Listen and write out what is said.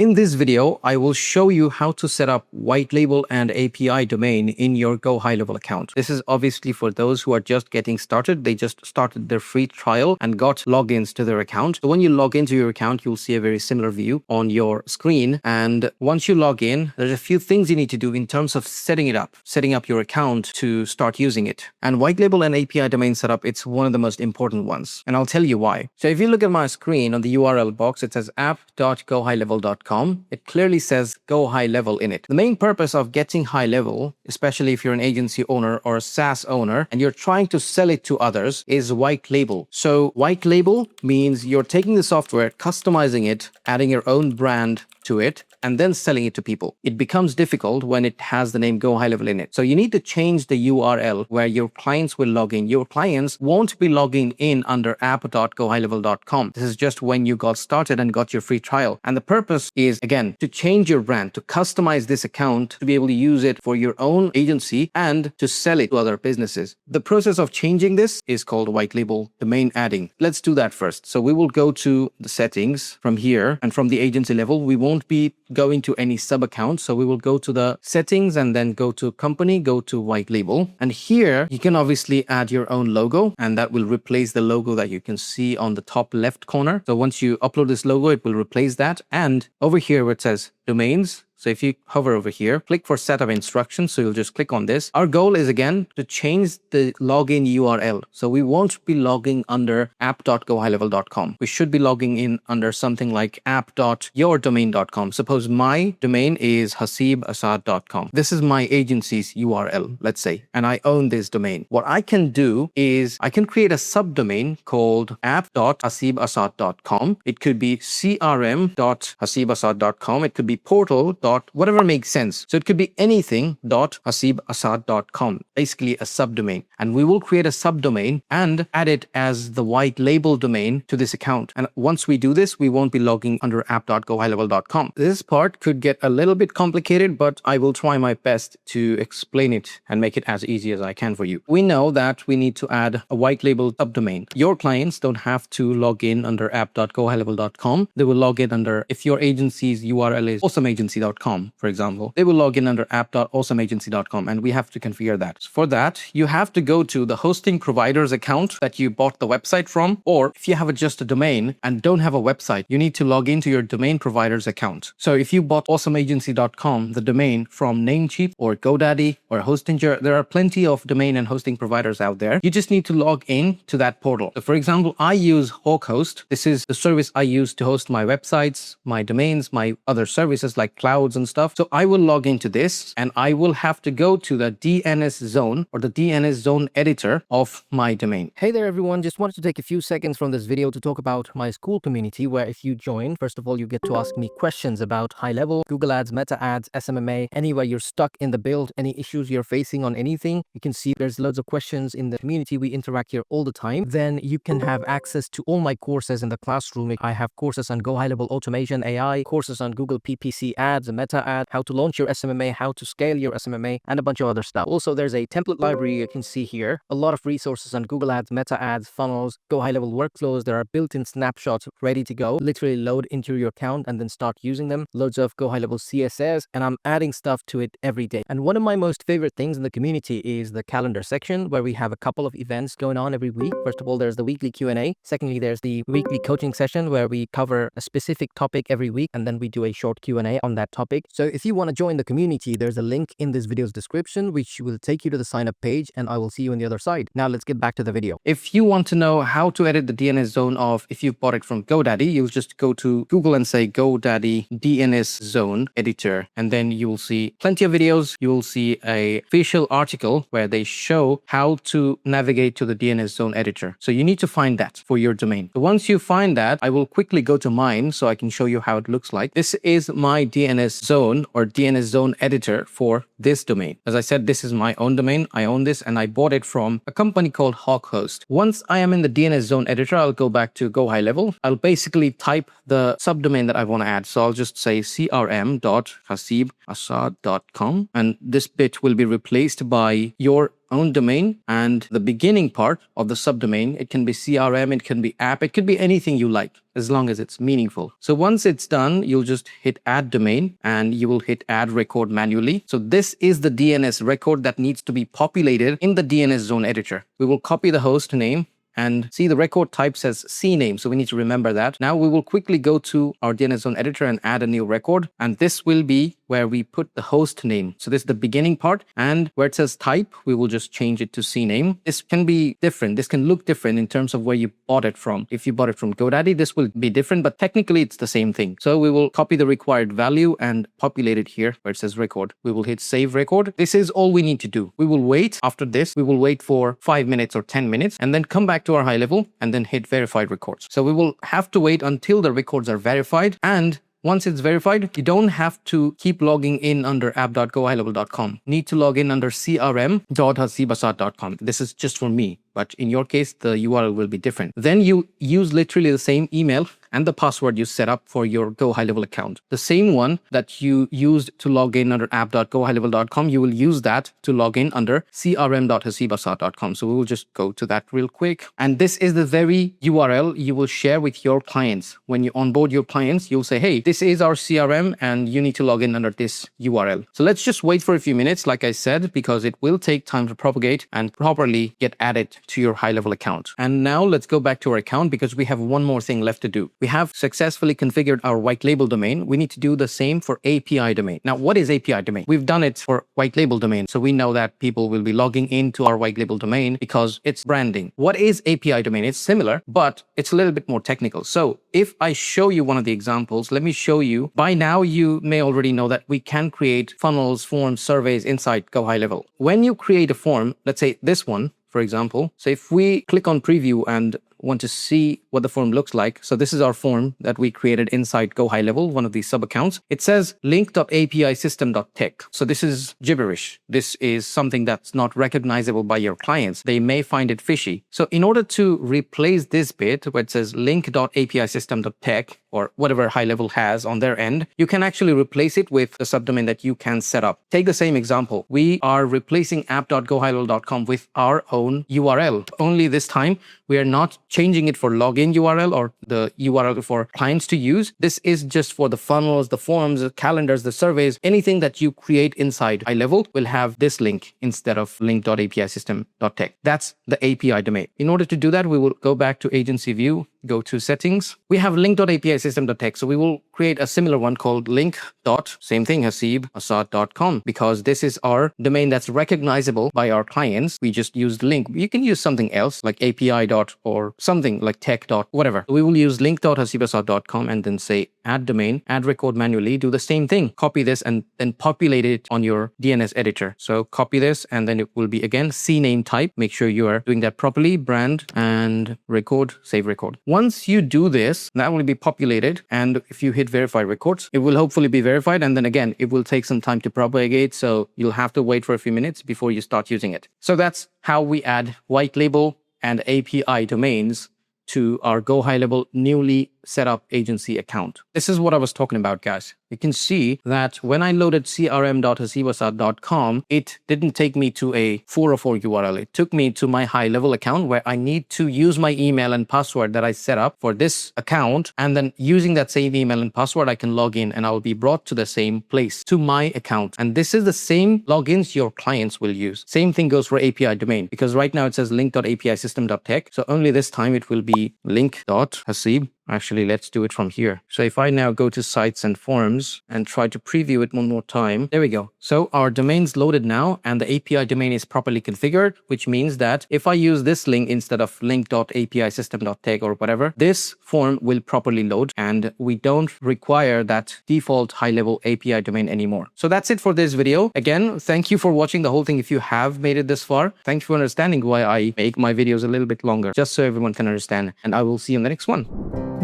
In this video, I will show you how to set up Whitelabel and API domain in your GoHighLevel account. This is obviously for those who are just getting started. They just started their free trial and got logins to their account. So when you log into your account, you'll see a very similar view on your screen. And once you log in, there's a few things you need to do in terms of setting up your account to start using it. And Whitelabel and API domain setup, it's one of the most important ones. And I'll tell you why. So if you look at my screen on the URL box, it says app.gohighlevel.com. It clearly says GoHighLevel in it. The main purpose of getting high level, especially if you're an agency owner or a SaaS owner and you're trying to sell it to others, is white label. So white label means you're taking the software, customizing it, adding your own brand to it, and then selling it to people. It becomes difficult when it has the name GoHighLevel in it. So you need to change the URL where your clients will log in. Your clients won't be logging in under app.gohighlevel.com. This is just when you got started and got your free trial. And the purpose is, again, to change your brand, to customize this account, to be able to use it for your own agency and to sell it to other businesses. The process of changing this is called Whitelabel domain adding. Let's do that first. So we will go to the settings from here, and from the agency level, we won't be going to any sub account. So we will go to the settings and then go to company, go to Whitelabel. And here you can obviously add your own logo, and that will replace the logo that you can see on the top left corner. So once you upload this logo, it will replace that. And over here where it says domains, so if you hover over here, click for setup instructions. So you'll just click on this. Our goal is, again, to change the login URL. So we won't be logging under app.gohighlevel.com. We should be logging in under something like app.yourdomain.com. Suppose my domain is hasibasad.com. This is my agency's URL, let's say, and I own this domain. What I can do is I can create a subdomain called app.hasibasad.com. It could be crm.hasibasad.com. It could be portal. Whatever makes sense. So it could be anything .hasibasad.com, basically a subdomain. And we will create a subdomain and add it as the white label domain to this account. And once we do this, we won't be logging under app.gohighlevel.com. This part could get a little bit complicated, but I will try my best to explain it and make it as easy as I can for you. We know that we need to add a white label subdomain. Your clients don't have to log in under app.gohighlevel.com. They will log in under, if your agency's URL is awesomeagency.com, for example, they will log in under app.awesomeagency.com, and we have to configure that. For that, you have to go to the hosting provider's account that you bought the website from, or if you have just a domain and don't have a website, you need to log into your domain provider's account. So if you bought awesomeagency.com, the domain from Namecheap or GoDaddy or Hostinger, there are plenty of domain and hosting providers out there. You just need to log in to that portal. So for example, I use HawkHost. This is the service I use to host my websites, my domains, my other services like clouds and stuff. So I will log into this and I will have to go to the DNS zone or the DNS zone editor of my domain. Hey there everyone, just wanted to take a few seconds from this video to talk about my school community, where if you join, first of all, you get to ask me questions about high level, Google Ads, Meta Ads, SMMA, anywhere you're stuck in the build, any issues you're facing on anything. You can see there's loads of questions in the community. We interact here all the time. Then you can have access to all my courses in the classroom. I have courses on GoHighLevel automation, AI, courses on Google PPC ads, Meta ad, how to launch your SMMA, how to scale your SMMA, and a bunch of other stuff. Also, there's a template library you can see here. A lot of resources on Google Ads, Meta ads, funnels, GoHighLevel workflows. There are built-in snapshots ready to go. Literally load into your account and then start using them. Loads of GoHighLevel CSS, and I'm adding stuff to it every day. And one of my most favorite things in the community is the calendar section, where we have a couple of events going on every week. First of all, there's the weekly Q&A. Secondly, there's the weekly coaching session where we cover a specific topic every week, and then we do a short Q&A on that topic. So if you want to join the community, there's a link in this video's description, which will take you to the sign up page, and I will see you on the other side. Now let's get back to the video. If you want to know how to edit the DNS zone of, if you bought it from GoDaddy, you'll just go to Google and say GoDaddy DNS zone editor, and then you will see plenty of videos. You will see a official article where they show how to navigate to the DNS zone editor. So you need to find that for your domain. So once you find that, I will quickly go to mine so I can show you how it looks like. This is my DNS zone or DNS zone editor for this domain. As I said, this is my own domain. I own this and I bought it from a company called HawkHost. Once I am in the DNS zone editor, I'll go back to GoHighLevel. I'll basically type the subdomain that I want to add. So I'll just say crm.hasibasad.com, and this bit will be replaced by your own domain, and the beginning part of the subdomain, it can be CRM, it can be app, it could be anything you like, as long as it's meaningful. So once it's done, you'll just hit add domain and you will hit add record manually. So this is the DNS record that needs to be populated in the DNS zone editor. We will copy the host name, and see, the record type says CNAME, so we need to remember that. Now we will quickly go to our DNS zone editor and add a new record, and this will be where we put the host name. So this is the beginning part, and where it says type, we will just change it to CNAME. This can be different. This can look different in terms of where you bought it from. If you bought it from GoDaddy, this will be different, but technically it's the same thing. So we will copy the required value and populate it here where it says record. We will hit save record. This is all we need to do. We will wait. After this, we will wait for 5 minutes or 10 minutes and then come back to our high level and then hit verified records. So we will have to wait until the records are verified, and once it's verified, you don't have to keep logging in under app.gohighlevel.com. Need to log in under crm.hasibasad.com. This is just for me, but in your case, the URL will be different. Then you use literally the same email and the password you set up for your GoHighLevel account. The same one that you used to log in under app.gohighlevel.com, you will use that to log in under crm.hasibasad.com. So we will just go to that real quick. And this is the very URL you will share with your clients. When you onboard your clients, you'll say, hey, this is our CRM and you need to log in under this URL. So let's just wait for a few minutes, like I said, because it will take time to propagate and properly get added to your high-level account. And now let's go back to our account because we have one more thing left to do. We have successfully configured our Whitelabel domain. We need to do the same for API domain. Now, what is API domain? We've done it for Whitelabel domain. So we know that people will be logging into our Whitelabel domain because it's branding. What is API domain? It's similar, but it's a little bit more technical. So if I show you one of the examples, let me show you. By now, you may already know that we can create funnels, forms, surveys inside GoHighLevel. When you create a form, let's say this one, for example, so if we click on preview and want to see what the form looks like. So this is our form that we created inside GoHighLevel, one of these sub accounts. It says link.apisystem.tech. So this is gibberish. This is something that's not recognizable by your clients. They may find it fishy. So in order to replace this bit where it says link.apisystem.tech or whatever HighLevel has on their end, you can actually replace it with the subdomain that you can set up. Take the same example. We are replacing app.gohighlevel.com with our own URL. Only this time, we are not changing it for login URL or the URL for clients to use. This is just for the funnels, the forms, the calendars, the surveys, anything that you create inside HighLevel will have this link instead of link.apisystem.tech. That's the API domain. In order to do that, we will go back to agency view, go to settings. We have link.apisystem.tech. So we will create a similar one called link.hasibasad.com because this is our domain that's recognizable by our clients. We just used link. You can use something else like API dot or something like tech dot, whatever. We will use link.hasibasad.com and then say add domain, add record manually, do the same thing. Copy this and then populate it on your DNS editor. So copy this and then it will be again CNAME type. Make sure you are doing that properly, brand and record, save record. Once you do this, that will be populated. And if you hit verify records, it will hopefully be verified. And then again, it will take some time to propagate. So you'll have to wait for a few minutes before you start using it. So that's how we add Whitelabel and API domains to our GoHighLevel newly set up agency account. This is what I was talking about, guys. You can see that when I loaded crm.hasibasad.com, it didn't take me to a 404 URL. It took me to my HighLevel account where I need to use my email and password that I set up for this account. And then using that same email and password, I can log in and I will be brought to the same place, to my account. And this is the same logins your clients will use. Same thing goes for API domain because right now it says link.apisystem.tech. So only this time it will be link.hasib. Actually, let's do it from here. So if I now go to sites and forms and try to preview it one more time, there we go. So our domain's loaded now and the API domain is properly configured, which means that if I use this link instead of link.apisystem.tech or whatever, this form will properly load and we don't require that default HighLevel API domain anymore. So that's it for this video. Again, thank you for watching the whole thing. If you have made it this far, thank you for understanding why I make my videos a little bit longer, just so everyone can understand. And I will see you in the next one.